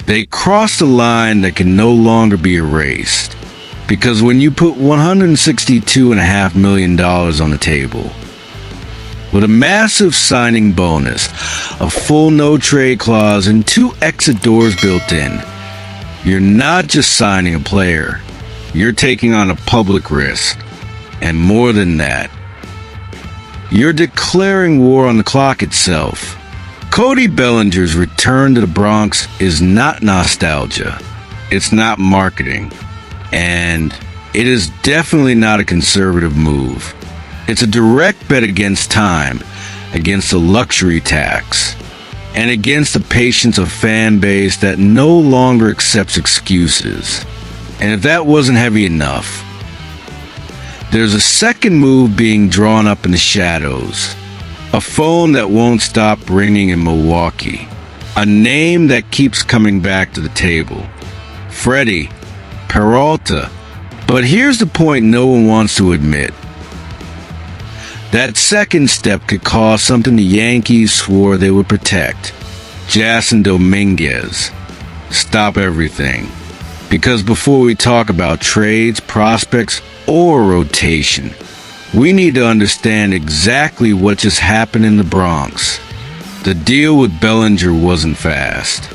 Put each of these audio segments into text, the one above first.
They crossed a line that can no longer be erased. Because when you put $162.5 million on the table, with a massive signing bonus, a full no-trade clause, and 2 exit doors built in, you're not just signing a player, you're taking on a public risk. And more than that, you're declaring war on the clock itself. Cody Bellinger's return to the Bronx is not nostalgia, it's not marketing, and it is definitely not a conservative move. It's a direct bet against time, against the luxury tax, and against the patience of fan base that no longer accepts excuses. And if that wasn't heavy enough, there's a second move being drawn up in the shadows. A phone that won't stop ringing in Milwaukee. A name that keeps coming back to the table. Freddy Peralta. But here's the point no one wants to admit. That second step could cost something the Yankees swore they would protect. Jasson Domínguez. Stop everything. Because before we talk about trades, prospects, or rotation, we need to understand exactly what just happened in the Bronx. The deal with Bellinger wasn't fast.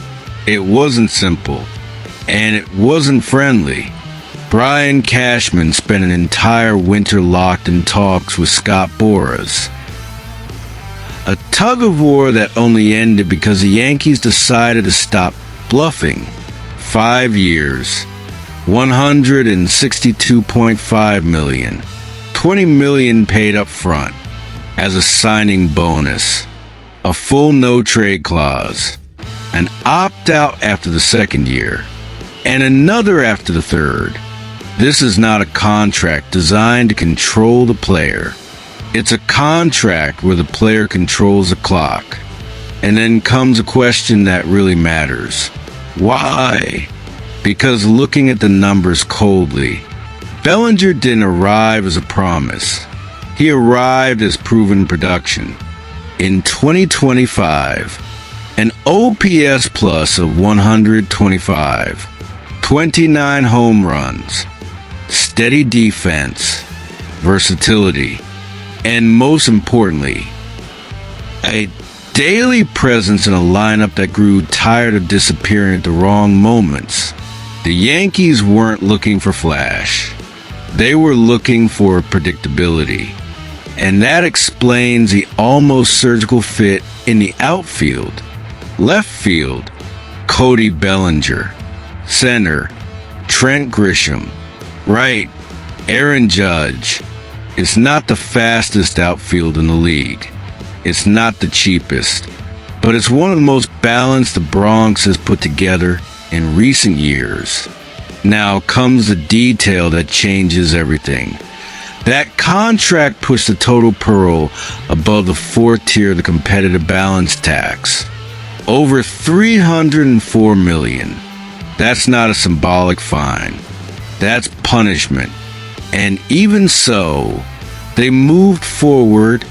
It wasn't simple. And it wasn't friendly. Brian Cashman spent an entire winter locked in talks with Scott Boras. A tug-of-war that only ended because the Yankees decided to stop bluffing. 5 years, $162.5 million, $20 million paid up front as a signing bonus, a full no-trade clause, an opt-out after the second year, and another after the third. This is not a contract designed to control the player. It's a contract where the player controls the clock. And then comes a question that really matters. Why? Because looking at the numbers coldly, Bellinger didn't arrive as a promise. He arrived as proven production. In 2025, an OPS plus of 125, 29 home runs, steady defense, versatility, and most importantly, a daily presence in a lineup that grew tired of disappearing at the wrong moments. The Yankees weren't looking for flash. They were looking for predictability. And that explains the almost surgical fit in the outfield. Left field, Cody Bellinger. Center, Trent Grisham. Right, Aaron Judge. It's not the fastest outfield in the league. It's not the cheapest, but it's one of the most balanced the Bronx has put together in recent years. Now comes the detail that changes everything. That contract pushed the total parole above the fourth tier of the competitive balance tax. Over $304 million. That's not a symbolic fine. That's punishment. And even so, they moved forward.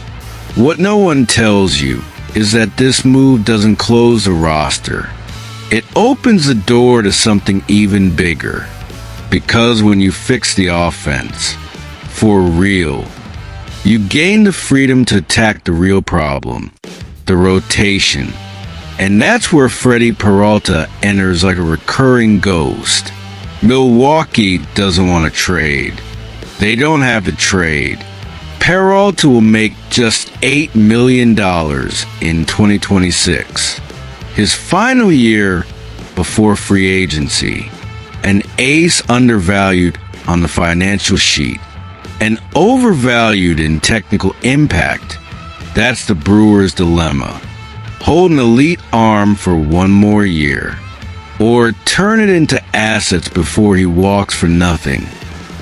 What no one tells you is that this move doesn't close the roster. It opens the door to something even bigger. Because when you fix the offense, for real, you gain the freedom to attack the real problem, the rotation. And that's where Freddy Peralta enters like a recurring ghost. Milwaukee doesn't want to trade. They don't have to trade. Peralta will make just $8 million in 2026. His final year before free agency. An ace undervalued on the financial sheet. And overvalued in technical impact. That's the Brewers' dilemma. Hold an elite arm for one more year. Or turn it into assets before he walks for nothing.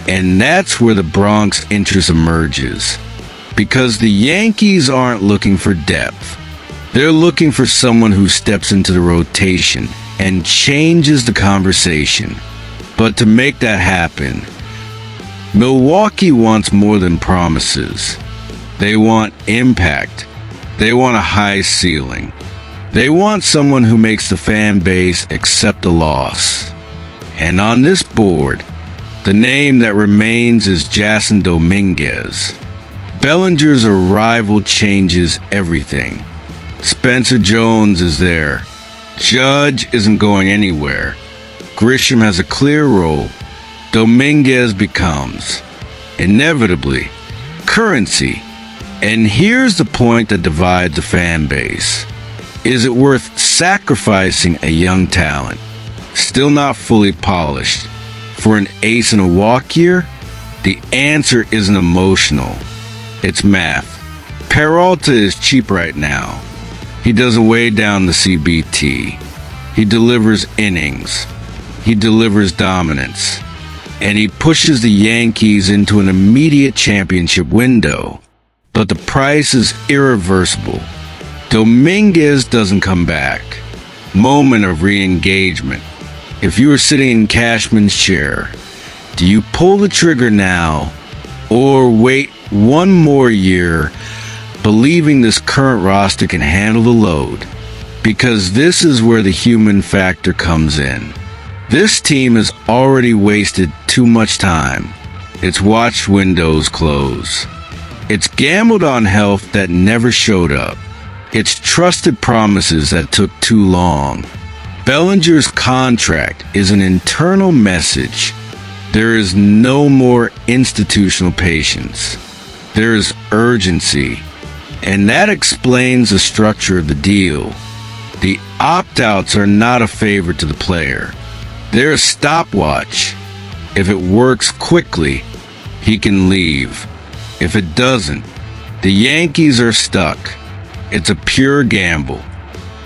And that's where the Bronx interest emerges. Because the Yankees aren't looking for depth. They're looking for someone who steps into the rotation and changes the conversation. But to make that happen, Milwaukee wants more than promises. They want impact. They want a high ceiling. They want someone who makes the fan base accept a loss. And on this board, the name that remains is Jasson Domínguez. Bellinger's arrival changes everything. Spencer Jones is there. Judge isn't going anywhere. Grisham has a clear role. Domínguez becomes, inevitably, currency. And here's the point that divides the fan base. Is it worth sacrificing a young talent, still not fully polished, for an ace in a walk year? The answer isn't emotional. It's math. Peralta is cheap right now. He doesn't weigh down the CBT. He delivers innings. He delivers dominance. And he pushes the Yankees into an immediate championship window. But the price is irreversible. Domínguez doesn't come back. Moment of re-engagement. If you were sitting in Cashman's chair, do you pull the trigger now or wait one more year, believing this current roster can handle the load? Because this is where the human factor comes in. This team has already wasted too much time. It's watched windows close. It's gambled on health that never showed up. It's trusted promises that took too long. Bellinger's contract is an internal message. There is no more institutional patience. There is urgency. And that explains the structure of the deal. The opt-outs are not a favor to the player. They're a stopwatch. If it works quickly, he can leave. If it doesn't, the Yankees are stuck. It's a pure gamble.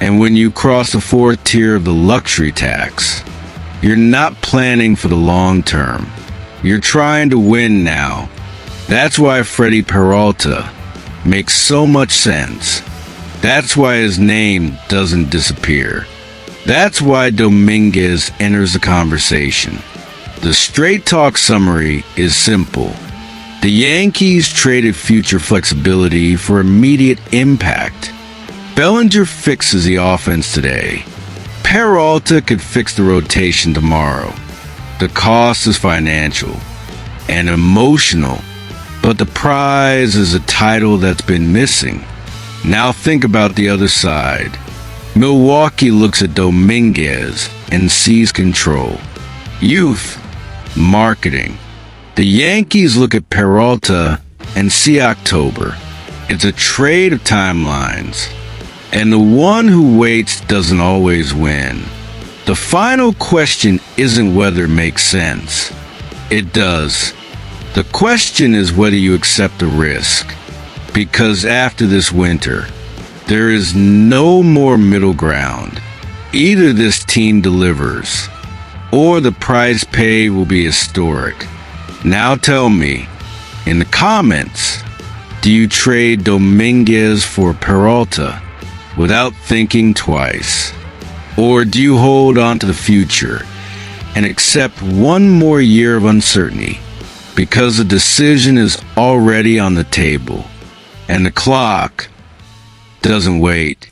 And when you cross the fourth tier of the luxury tax, you're not planning for the long term. You're trying to win now. That's why Freddy Peralta makes so much sense. That's why his name doesn't disappear. That's why Domínguez enters the conversation. The straight talk summary is simple. The Yankees traded future flexibility for immediate impact. Bellinger fixes the offense today. Peralta could fix the rotation tomorrow. The cost is financial and emotional, but the prize is a title that's been missing. Now think about the other side. Milwaukee looks at Domínguez and sees control, youth, marketing. The Yankees look at Peralta and see October. It's a trade of timelines. And the one who waits doesn't always win. The final question isn't whether it makes sense. It does. The question is whether you accept the risk. Because after this winter, there is no more middle ground. Either this team delivers, or the price paid will be historic. Now tell me, in the comments, do you trade Domínguez for Peralta without thinking twice? Or do you hold on to the future and accept one more year of uncertainty because the decision is already on the table and the clock doesn't wait?